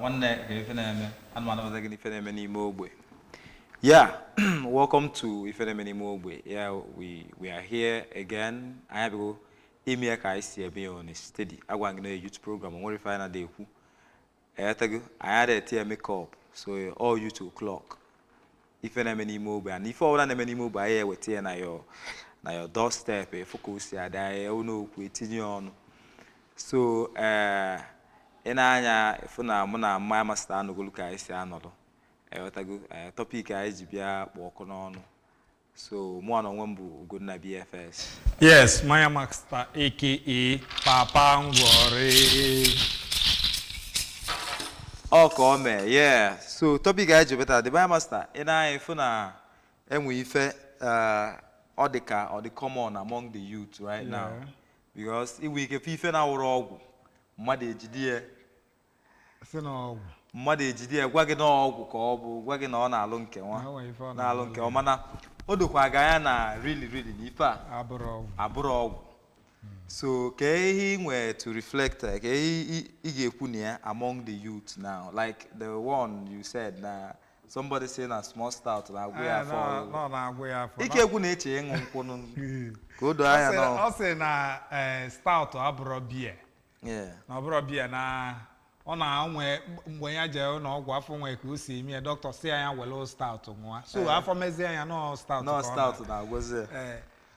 one day, and one of the Ifenemeni Mobwe. Yeah, welcome to Ifenemeni Mobwe. Yeah, we are here again. I have to Emia Kaisi be on a steady. I want to youth program. I'm going to find a day who I had a tear makeup, so all you 2 o'clock. Ifenemeni Mobwe, and if all any mobile here with tear na your doorstep, focus ya die, no, waiting on. So, anya ifuna muna my master no go look at isi anọdụ ewetago topic a eji bịa kpọkọ n'ọnụ so mụ na onwe m bụ Ugonna BFS. Yes, my master aka Papa Ngwori. Okay, yeah. So topic a eji beta the my master ina ifuna enwe ife ọ dị common among the youth right now because iwe ike ife na wụrụ ọgwụ mmadụ ejidie mmadụ ejidie gwa gị na ọgwụ ka ọ bụ gwa gị na ọ na-alụ nke nwa na-alụ nke ọ mana o dokwa aga ya na really na ife a abụrụ ọgwụ so ka ihe nwere to reflect ka ihe ị ga-ekwu na ya among the youth now like the one you said na somebody say na small stout na agwụ ya afọ ike egwu na-eche ịṅụ nkwụ ka o doo anya na ọ sị na stout abụrụ beer na ọ bụrụ beer na ọ na-anwe mgbe ya jee na ọgwụ afọ nwe ka o si eme dọkịta si anya wele stout nwa so afọ mezie anya no stout na-agwụzi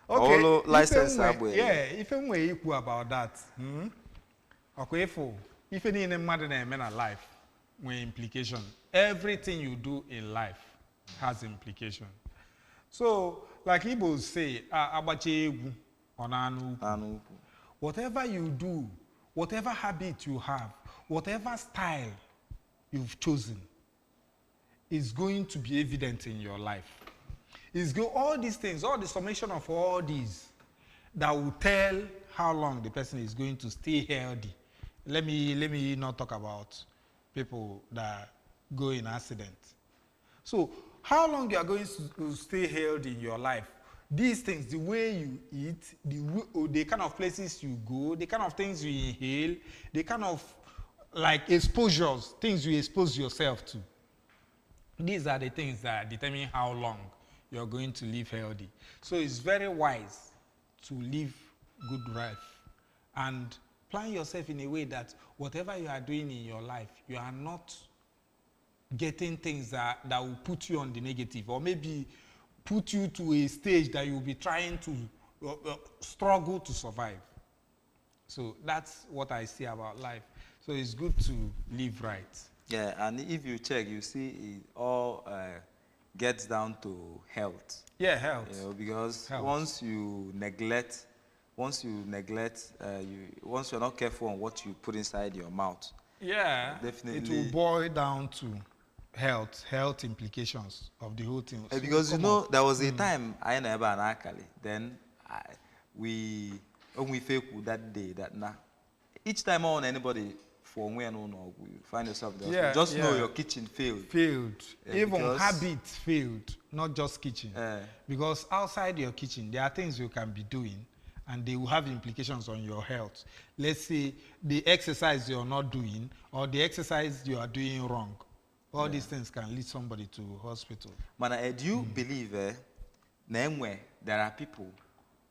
okay license agba ife nwe ikwu about that ọkwa ifo ife niile mmadụ na-eme na life nwere implication. Everything you do in life has implication. So like Igbo say agbacha egwu ọ na-anụ ukwu. Whatever you do, whatever habit you have, whatever style you've chosen is going to be evident in your life. All these things, all the summation of all these that will tell how long the person is going to stay healthy. Let me not talk about people that go in accidents. So how long you are going to stay healthy in your life? These things, the way you eat, the kind of places you go, the kind of things you inhale, the kind of like exposures, things you expose yourself to. These are the things that determine how long you're going to live healthy. So it's very wise to live good life and plan yourself in a way that whatever you are doing in your life, you are not getting things that will put you on the negative or maybe put you to a stage that you'll be trying to struggle to survive. So that's what I see about life. So it's good to live right. Yeah, and if you check, you see it all gets down to health. Yeah, health. You know, because health. once you're not careful on what you put inside your mouth. Yeah, definitely. It will boil down to health implications of the whole thing. So because you know there was a time I never an alkali. Then we fake that day that now each time on anybody for when no you find yourself there. Just know your kitchen failed. Even habits failed, not just kitchen. Because outside your kitchen there are things you can be doing and they will have implications on your health. Let's say the exercise you're not doing or the exercise you are doing wrong. All these things can lead somebody to hospital. Man, do you believe there are people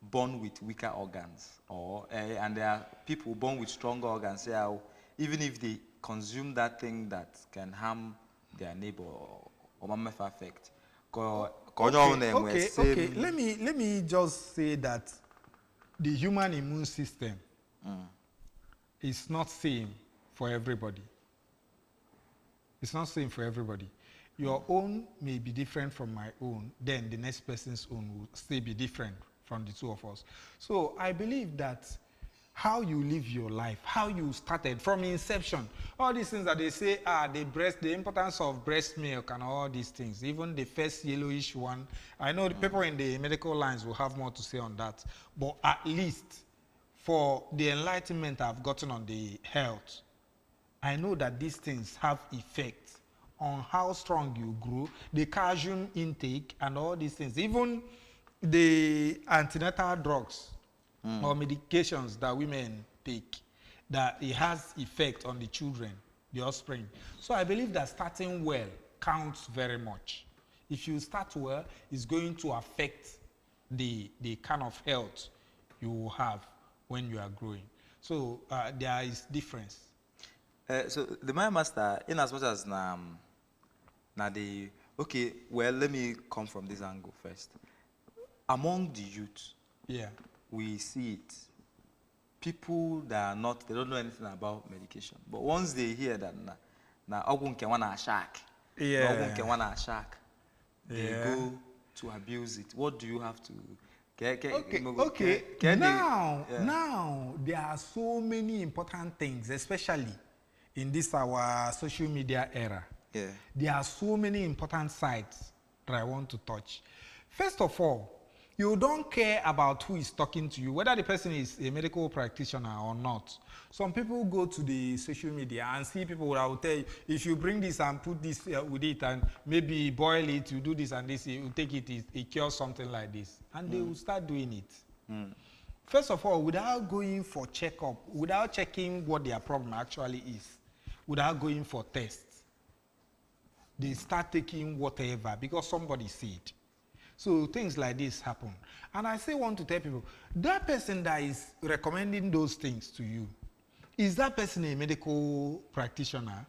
born with weaker organs and there are people born with stronger organs? Even if they consume that thing that can harm their neighbor or affect. Okay. Let me just say that the human immune system is not same for everybody. It's not same for everybody. Your own may be different from my own, then the next person's own will still be different from the two of us. So I believe that how you live your life, how you started from inception, all these things that they say, the importance of breast milk and all these things, even the first yellowish one. I know the people in the medical lines will have more to say on that, but at least for the enlightenment I've gotten on the health, I know that these things have effect on how strong you grow, the calcium intake and all these things. Even the antenatal drugs or medications that women take, that it has effect on the children the offspring. So I believe that starting well counts very much. If you start well, it's going to affect the kind of health you will have when you are growing. So there is difference. So the my master, in as much as now the okay, well, let me come from this angle first. Among the youth, Yeah. we see it. People that are not, they don't know anything about medication. But once they hear that na ogun ke wana shark, Yeah. ogun ke wana shark, they Yeah. go to abuse it. What do you have to? Okay. Now there are so many important things, especially in this our social media era. Yeah. There are so many important sites that I want to touch. First of all, you don't care about who is talking to you, whether the person is a medical practitioner or not. Some people go to the social media and see people that will tell you, if you bring this and put this with it and maybe boil it, you do this and this, you take it cures something like this. And they will start doing it. First of all, without going for checkup, without checking what their problem actually is, without going for tests, they start taking whatever because somebody said. So things like this happen. And I still want to tell people, that person that is recommending those things to you, is that person a medical practitioner?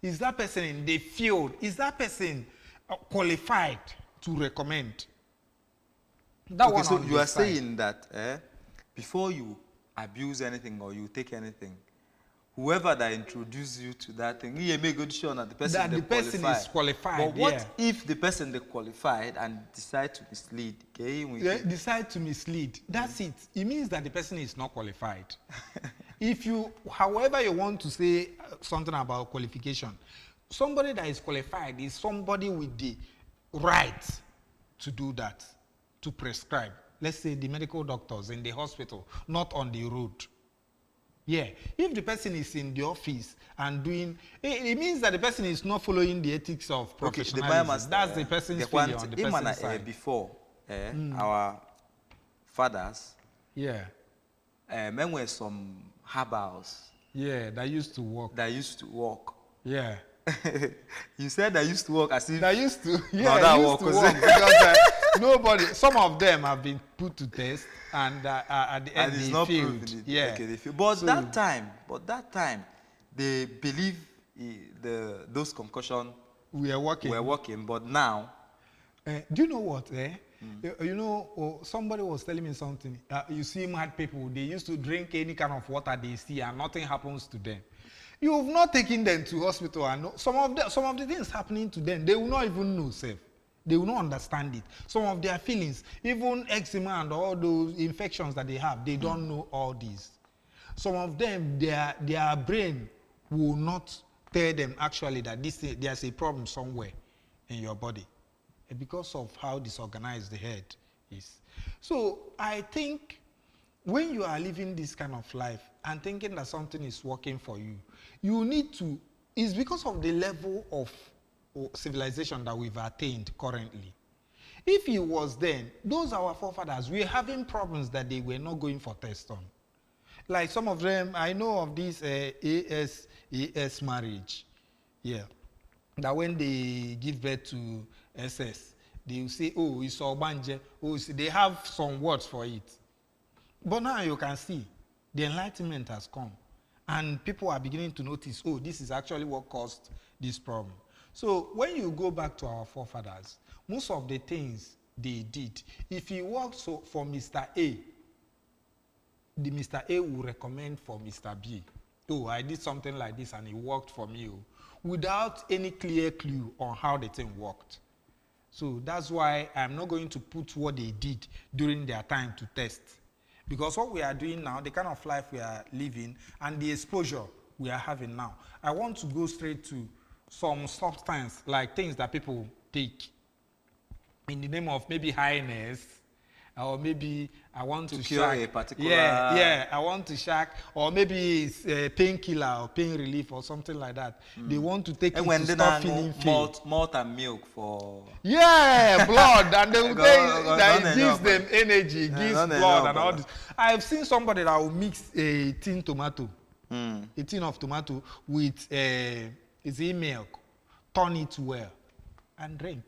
Is that person in the field? Is that person qualified to recommend? That Okay, one so on you the are side. saying that before you abuse anything or you take anything, whoever that introduced you to that thing, you make good sure that the person That the person is qualified. But what yeah. if the person they qualified and decide to mislead? Okay, They decide to mislead. That's it. It means that the person is not qualified. If you, however you want to say something about qualification, somebody that is qualified is somebody with the right to do that, to prescribe. Let's say the medical doctors in the hospital, not on the road. Yeah, if the person is in the office and doing, it means that the person is not following the ethics of professionalism. Okay, that's the person's failure on the person's side. Before, our fathers, Yeah, men were some herbals yeah, that used to work. that used to work. Yeah. You said that used to work as if That used to, No, that used work to was- work because nobody, some of them have been put to test and at the end and it's they not failed. proven it. Yeah. Okay, they failed. But So- that time, they believe those concussion We are working. were working. But now, Do you know what? You know, somebody was telling me something. You see mad people, they used to drink any kind of water they see and nothing happens to them. You've not taken them to hospital and some of the things happening to them, they will not even know, self. They will not understand it. Some of their feelings, even eczema and all those infections that they have, they don't know all these. Some of them, their brain will not tell them actually that there's a problem somewhere in your body because of how disorganized the head is. So I think when you are living this kind of life and thinking that something is working for you, you need to, it's because of the level of civilization that we've attained currently. If it was then, those our forefathers were having problems that they were not going for tests on. Like some of them, I know of this AS marriage. Yeah. That when they give birth to SS, they will say, oh, it's Obanje. Oh, they have some words for it. But now you can see, the enlightenment has come. And people are beginning to notice, oh, this is actually what caused this problem. So when you go back to our forefathers, most of the things they did, if you work for Mr. A, the Mr. A will recommend for Mr. B. Oh, I did something like this and it worked for me, without any clear clue on how the thing worked. So that's why I'm not going to put what they did during their time to test. Because what we are doing now, the kind of life we are living, and the exposure we are having now, I want to go straight to some substance, like things that people take in the name of maybe highness, or maybe I want to cure shack. a particular... Yeah, I want to shack, or maybe it's a painkiller or pain relief or something like that. They want to take and it when to they stop now feeling pain. malt and milk for... Yeah, blood, and they will Go- say go- that go- it go- gives go- them energy, gives no, no, blood no, and all but- this. I've seen somebody that will mix a tin tomato A tin of tomato with milk, turn it well, and drink.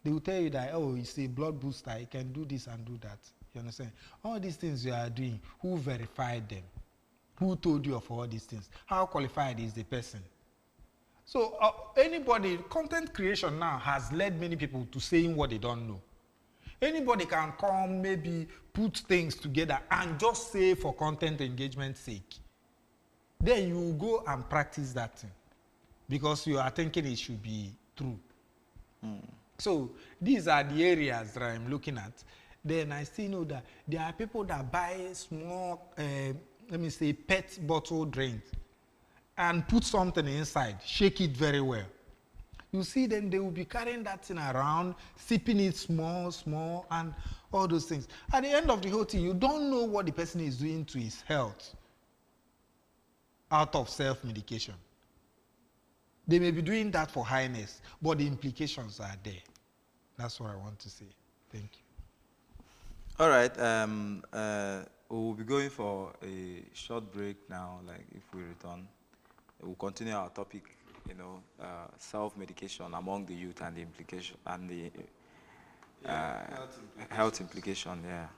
They will tell you that, oh, it's a blood booster, you can do this and do that. You understand? All these things you are doing, who verified them? Who told you of all these things? How qualified is the person? So anybody, content creation now has led many people to saying what they don't know. Anybody can come, maybe put things together and just say for content engagement's sake. Then you go and practice that thing because you are thinking it should be true. So these are the areas that I'm looking at. Then I still know that there are people that buy small, let me say, pet bottle drinks and put something inside, shake it very well. You see, then they will be carrying that thing around, sipping it small, and all those things. At the end of the whole thing, you don't know what the person is doing to his health out of self-medication. They may be doing that for highness, but the implications are there. That's what I want to say. Thank you. All right. We'll be going for a short break now. Like if we return, we'll continue our topic. Self-medication among the youth and the implication and the health implication. Yeah.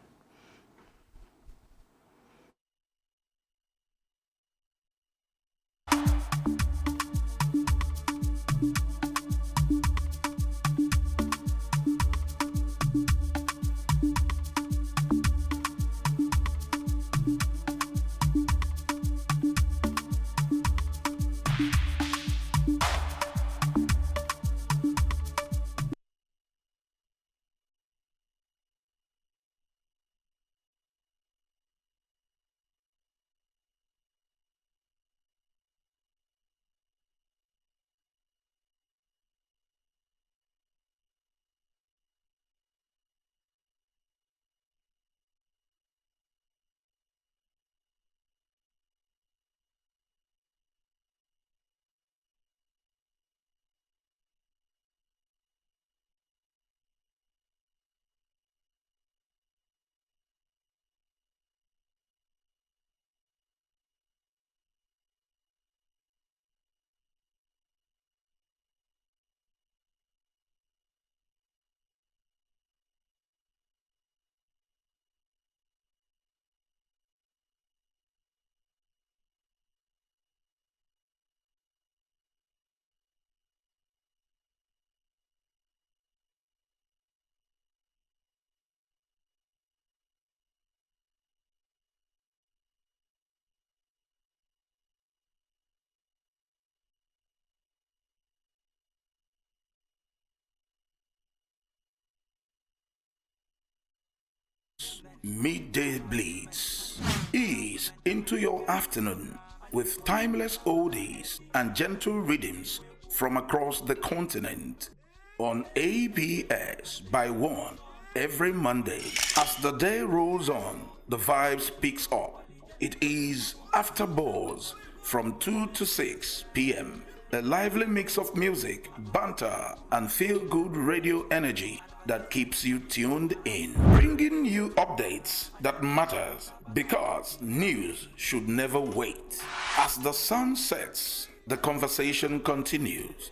Midday Blitz. Ease into your afternoon with timeless oldies and gentle rhythms from across the continent on ABS by 1 every Monday. As the day rolls on, the vibes picks up. It is After Balls from 2 to 6 p.m. A lively mix of music, banter, and feel-good radio energy that keeps you tuned in, bringing you updates that matters because news should never wait. As the sun sets, the conversation continues.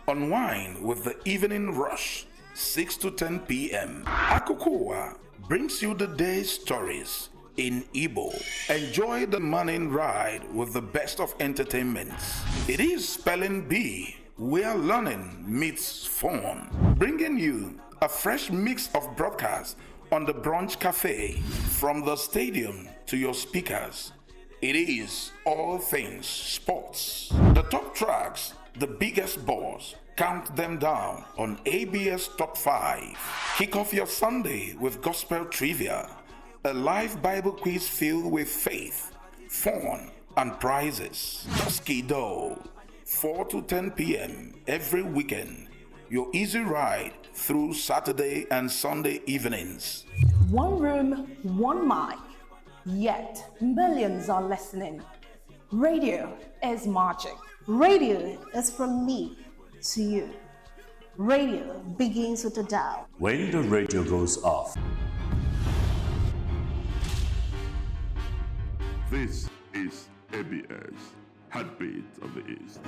Unwind with the evening rush, 6 to 10 p.m. Akukua brings you the day's stories in Igbo. Enjoy the morning ride with the best of entertainments. It is Spelling Bee, where learning meets fun, bringing you a fresh mix of broadcasts on the Brunch Cafe, from the stadium to your speakers. It is all things sports. The top tracks, the biggest balls, count them down on ABS Top 5. Kick off your Sunday with gospel trivia, a live Bible quiz filled with faith, fun, and prizes. Dusky Doe, 4 to 10 p.m. every weekend. Your easy ride through Saturday and Sunday evenings. One room, one mic, yet millions are listening. Radio is magic. Radio is from me to you. Radio begins with a dial. When the radio goes off, This is ABS, Heartbeat of the East.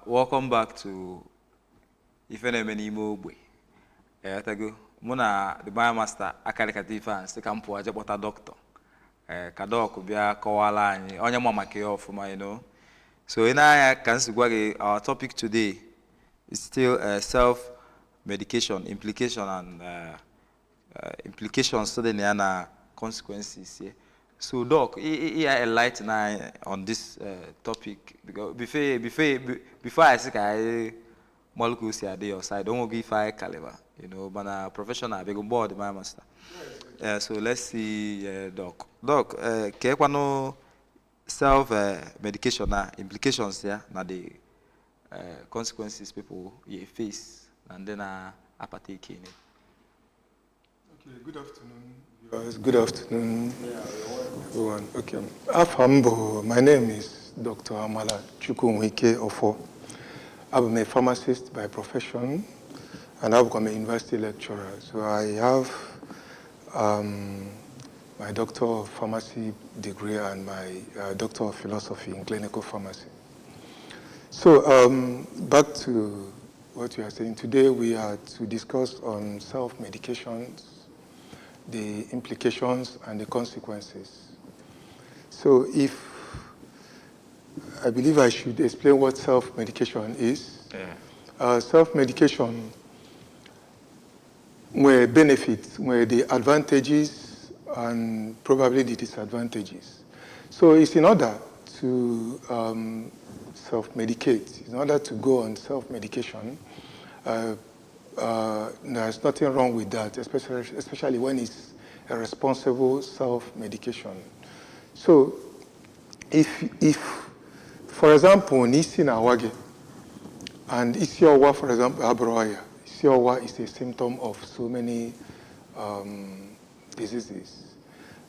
Welcome back to Ifene n'ime ogbe. Tago muna the biomaster akarikata ife an si kampo aje kpọta doctor. Ka doc bịa kọwala anyị onye ma maka ya ọfụma, you know. So in anya ka nsi gwa gị, our topic today is still self medication implication and implications so then na consequences here. So doc, you enlighten on this topic because before I say I molecules here your side, don't give I caliber, you know, but a professional big board my master. So let's see, doc. Doc, no self medication implications here, na the consequences people face and then partake in it. Okay, good afternoon. Good afternoon, everyone. Okay, Afambo, my name is Dr. Amala Chukwumwike Ofo. I'm a pharmacist by profession, and I've become a university lecturer. So I have my Doctor of Pharmacy degree and my Doctor of Philosophy in clinical pharmacy. So back to what we are saying. Today we are to discuss on self-medications, the implications and the consequences. So I believe I should explain what self-medication is. Yeah. Self-medication, where benefits, where the advantages and probably the disadvantages. So it's in order to self-medicate, in order to go on self-medication, there's nothing wrong with that, especially when it's a responsible self-medication. So, if for example, nisi na wage, and isiowa, for example, abroya, isiowa is a symptom of so many diseases.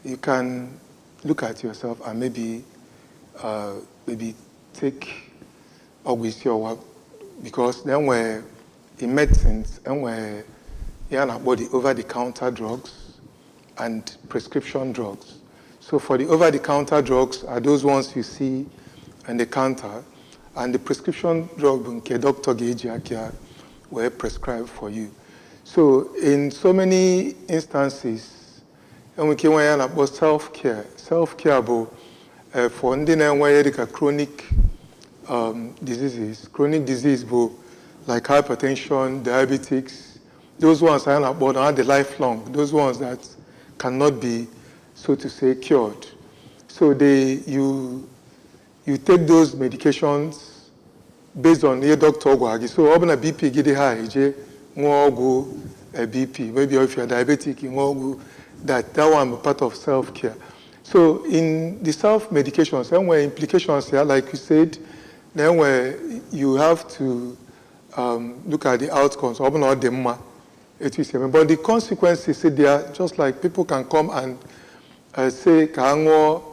You can look at yourself and maybe take isiowa, because then we're in medicines, and we're the over-the-counter drugs and prescription drugs. So for the over-the-counter drugs are those ones you see on the counter, and the prescription drug doctor were prescribed for you. So in so many instances, and we can about self-care for chronic diseases, chronic disease, like hypertension, diabetics, those ones are the lifelong, those ones that cannot be, so to say, cured. So you take those medications based on your doctor. So open a BP get high, a BP. Maybe if you're diabetic, that one part of self-care. So in the self-medications, then where implications here, like you said, then where you have to look at the outcomes, but the consequences they are just like people can come and say, so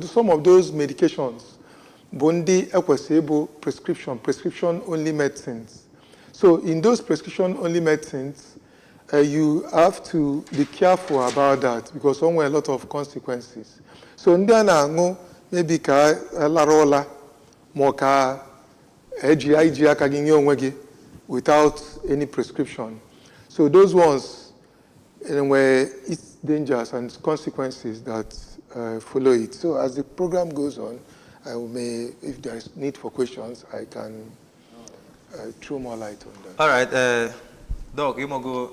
some of those medications, prescription only medicines. So in those prescription only medicines, you have to be careful about that because somewhere a lot of consequences. So maybe without any prescription. So those ones, anyway, it's dangerous and consequences that follow it. So as the program goes on, if there is need for questions, I can throw more light on that. All right. Doc, you go,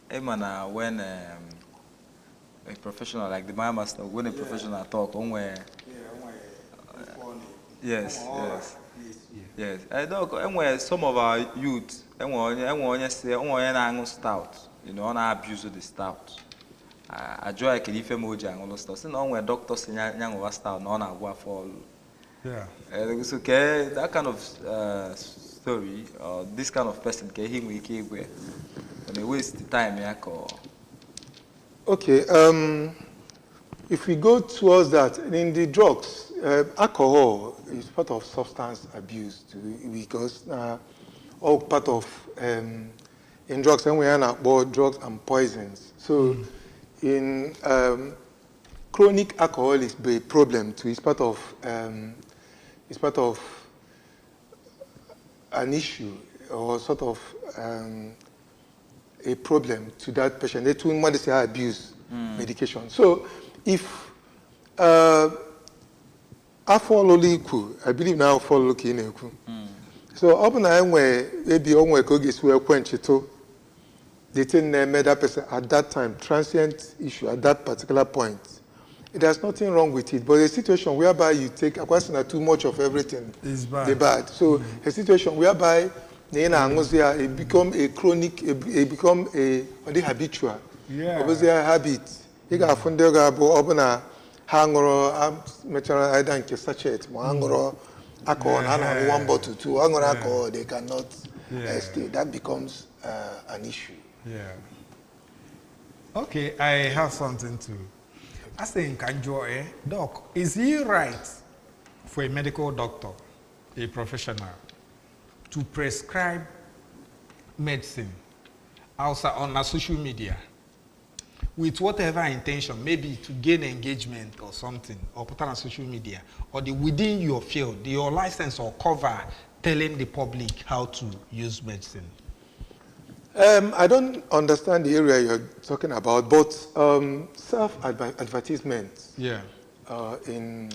when a professional like the my master, when a professional talk, yes, yes, yes. Doc, and where some of our youth, and when say, and stout, on abuse of the stout. I joy can if emoji and all stuff. So now when doctors in young over stout, no one go for. Yeah. It's okay. That kind of story, or this kind of person, can him we keep when they waste the time, yeah, or. Okay, if we go towards that, in the drugs, alcohol is part of substance abuse too, because all part of in drugs, and we are about drugs and poisons. So in chronic alcohol is a problem too. It's part of an issue or sort of a problem to that patient. They too want to say abuse medication. So if I follow equal, I believe now follow looking equal. So open where maybe on where Kogis will quench it too. They think they made that person at that time, transient issue at that particular point. There's nothing wrong with it, but a situation whereby you take a question too much of everything is bad. The bad. So a situation whereby it become a chronic, it become a habitual. Yeah. Obviously a habit. You got found there open a hangoro, material I don't sachet, hangoro, alcohol, and one bottle, two hangoro alcohol, they cannot stay. That becomes an issue. Yeah. Okay, I have something to. I think, Doc, is he right for a medical doctor, a professional, to prescribe medicine outside on social media with whatever intention, maybe to gain engagement or something, or put on social media, or within your field, your license or cover telling the public how to use medicine? I don't understand the area you're talking about, but self-advertisement in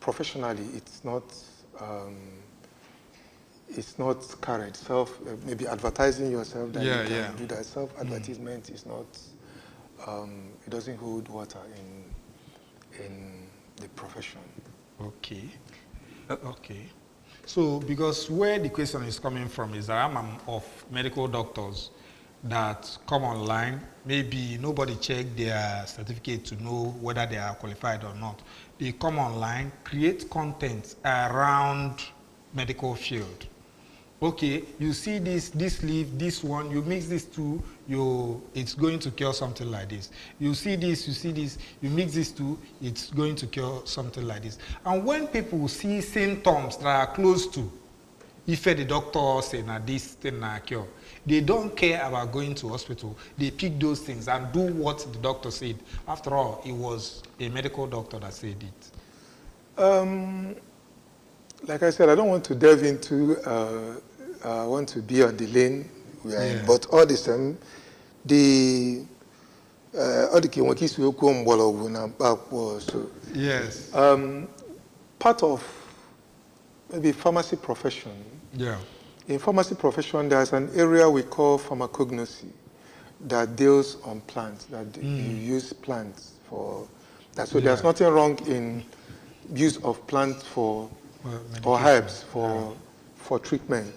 professionally, it's not carried. Maybe advertising yourself that you can do that. Self-advertisement is not. It doesn't hold water in the profession. Okay. Okay. So, because where the question is coming from is that I'm of medical doctors that come online, maybe nobody checked their certificate to know whether they are qualified or not. They come online, create content around medical field. Okay, you see this leaf, this one, you mix these two, it's going to cure something like this. You see this, you mix these two, it's going to cure something like this. And when people see symptoms that are close to, if the doctor say na this thing na cure, they don't care about going to hospital. They pick those things and do what the doctor said. After all, it was a medical doctor that said it. Like I said, I don't want to delve into, I want to be on the lane we are in, but all the same, yes. Part of maybe pharmacy profession. Yeah. In pharmacy profession, there's an area we call pharmacognosy that deals on plants, that you use plants for that. So there's nothing wrong in use of plants for or herbs for treatment.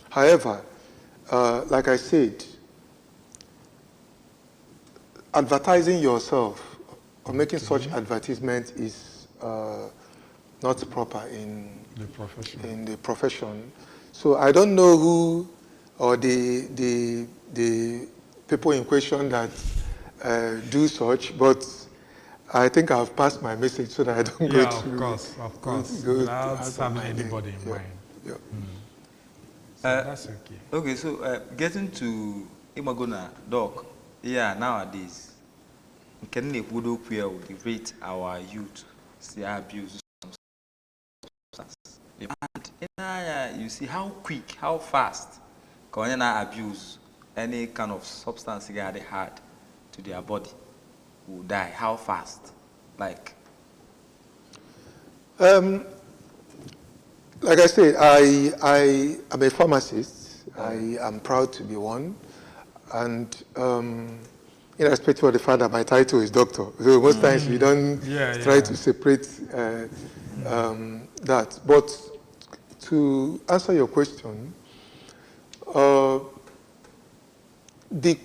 However, like I said, advertising yourself or making such advertisement is not proper in the profession. So I don't know who or the people in question that do such, but I think I've passed my message so that I don't go to... Of course. Without having anybody in mind. Yeah. So that's okay. Okay, so getting to Imagona, Doc, nowadays, can we rate our youth, see abuse and you see how quick, how fast can abuse any kind of substance they had to their body will die. How fast? Like I said, I am a pharmacist. I am proud to be one. And irrespective of the fact that my title is doctor, so most times we don't try to separate that. But to answer your question, the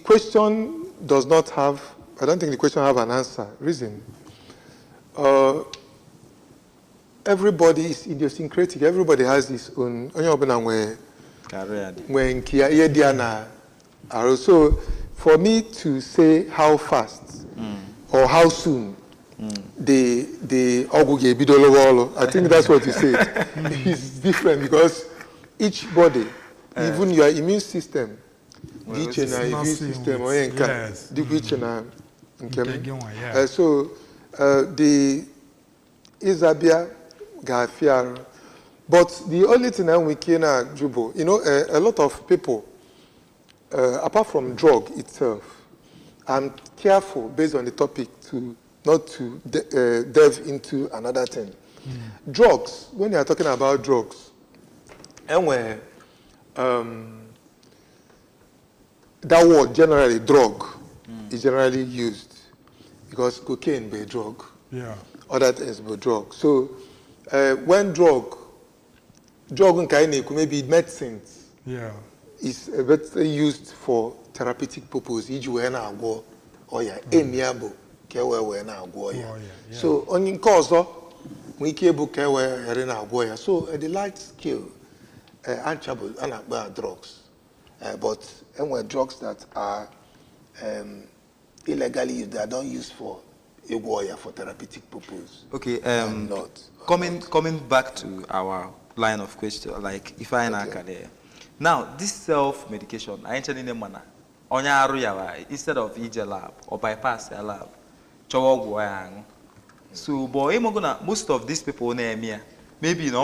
question does not have, I don't think the question have an answer. Reason. Everybody is idiosyncratic. Everybody has his own. So for me to say how fast or how soon the Oguge, I think that's what you said. It's different because each body, even your immune system, each and immune system, so the Isabia Gafiar. But the only thing that we can Jubo, a lot of people, apart from drug itself, I'm careful based on the topic to not to delve into another thing. Drugs, when you are talking about drugs, and where that word generally drug is generally used because cocaine be a drug, other things be drug. So when drug maybe medicines is better used for therapeutic purpose. So on cause we so the light scale drugs, but when drugs that are illegally used, they are not used for therapeutic purpose. Okay. Coming back to our line of question, like if I there. Now this self-medication, I ain't in the manner. Instead of EJ lab or bypass a lab, so boy, most of these people maybe maybe in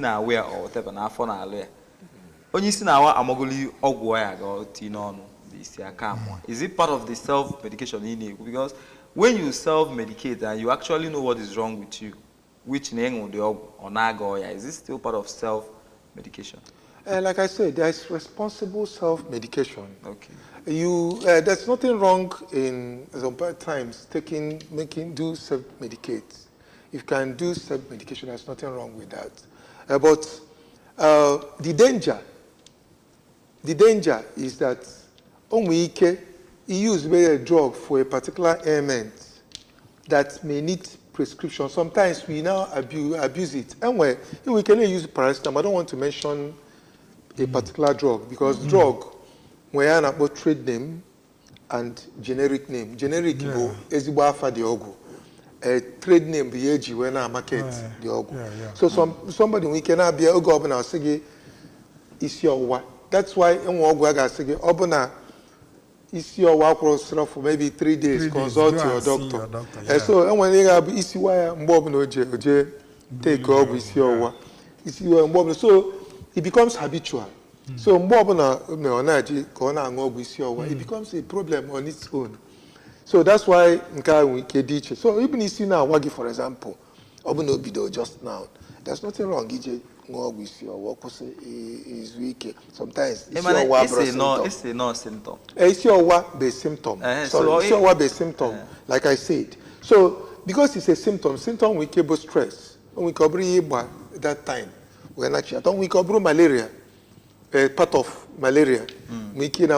aware or whatever na phone aware. Only is it part of the self-medication? Because when you self-medicate and you actually know what is wrong with you, which is this still part of self-medication? Like I said, there is responsible self-medication. Okay. There's nothing wrong in sometimes do self-medicate. If you can do self-medication, there's nothing wrong with that. But the danger is that you use a drug for a particular ailment that may need prescription. Sometimes we now abuse it. And we can use paracetamol. I don't want to mention a particular drug because drug, we have about trade name and generic name. Generic go ezibo afa the ogu. Trade name be eji when I market the ogu. So somebody we cannot be a ogu obana sige is your wa. That's why ogu aga sige obana is your wa for maybe 3 days. Consult your doctor. So when you have isi wa mbob no oje take ogu is your wa. Is your mbob so it becomes habitual. So it becomes a problem on its own. So that's why so even if you now wagi, for example, just now, there's nothing wrong. Is weak. Sometimes it's no symptom. It's your symptom. Sorry, it's your symptom. Like I said. So because it's a symptom we can stress. We can bring that time. When actually we can bring malaria. Part of malaria. We can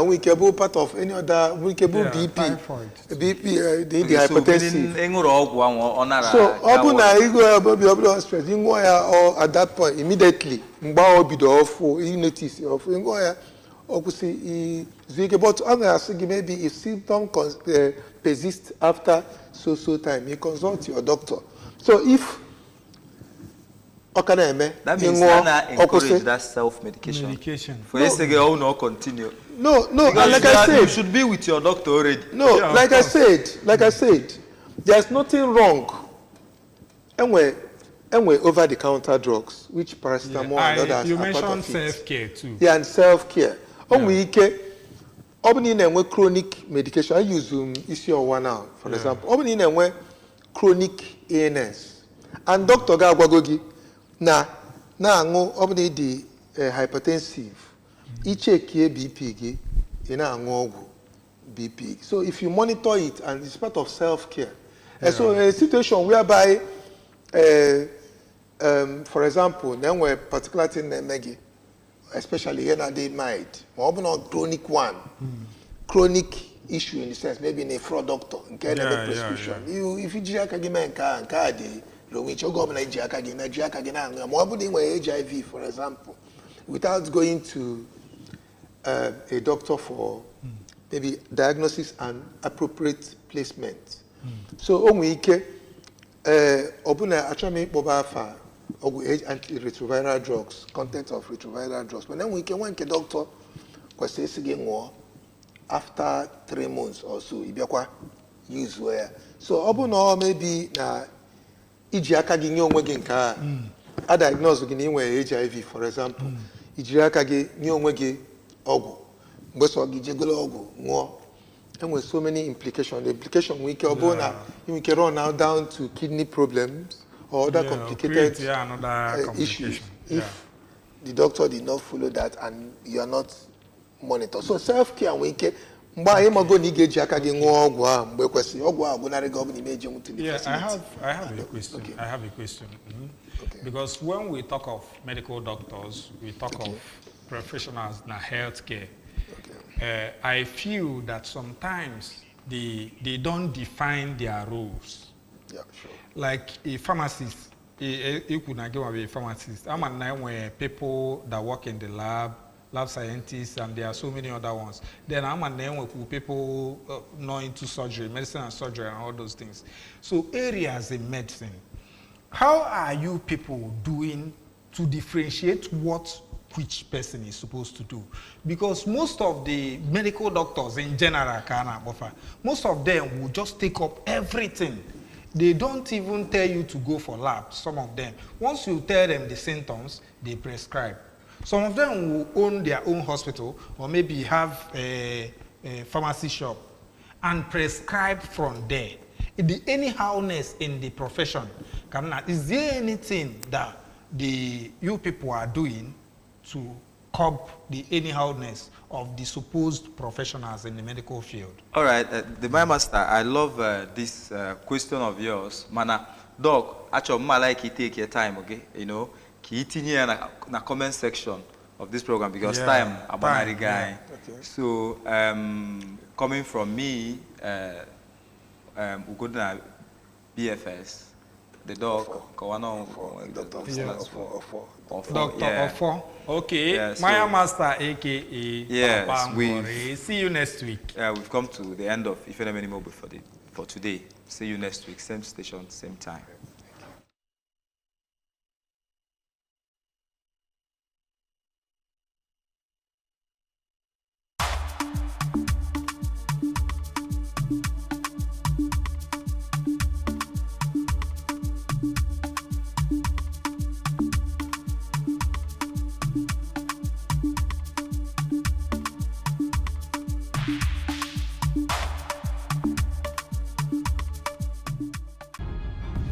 part of any other. We can BP, the hypertensive. So, stress. Or at that point, immediately, you notice of but maybe if symptoms persist after so time, you consult your doctor. So if that means that encourage that self-medication. For yesterday, no continue. No, like I said, you should be with your doctor already. No, like I said, there's nothing wrong. And we over-the-counter drugs, which paracetamol and others. You mentioned self-care too. Yeah, and self-care. We chronic medication. I use issue one now, for example. Chronic illness, and Doctor Gagwagogi. Now, the hypertensive, each BP, BP. So if you monitor it, and it's part of self-care. And so a situation whereby, for example, then we're particular thing Maggie, especially when they might, or not chronic one, chronic issue in the sense, maybe in a fraud doctor, and get a prescription. You, if you jack again, and card, which you go on jack again, HIV, for example, without going to a doctor for maybe diagnosis and appropriate placement. So, obuna actually boba antiretroviral drugs, content of retroviral drugs. But then we can one doctor was saying more after 3 months or so. Ibiakwa use where. So, obuna maybe na ijiaka ginyo mwegi nka. I diagnose with HIV, for example. Ijiaka ginyo mwegi ogu. And with so many implications, the implication we can run now down to kidney problems or other complicated issues if the doctor did not follow that and you are not monitored. So self-care we can. Yeah, I have a question. Okay. I have a question. Okay. Because when we talk of medical doctors, we talk of professionals in healthcare. I feel that sometimes they don't define their roles. Yeah, sure. Like a pharmacist, you could not give away a pharmacist. I'm a name where people that work in the lab scientists, and there are so many other ones. Then I'm a name where people not into surgery, medicine and surgery and all those things. So areas in medicine, how are you people doing to differentiate which person is supposed to do? Because most of the medical doctors in general, most of them will just take up everything. They don't even tell you to go for labs, some of them. Once you tell them the symptoms, they prescribe. Some of them will own their own hospital or maybe have a pharmacy shop and prescribe from there. The anyhowness in the profession, is there anything that you people are doing to curb the anyhowness of the supposed professionals in the medical field? All right, my master, I love this question of yours. Mana, Doc, actually, I like you take your time, okay? You know, keep in here in the comment section of this program because time, I'm a guy. Yeah. Okay. So, coming from me, we go to BFS, the doc, Dr. Ofo. Okay. Yeah, so, Maya Master, aka yes, Papa Ngore. See you next week. We've come to the end of Ifeanyi for today. See you next week, same station, same time.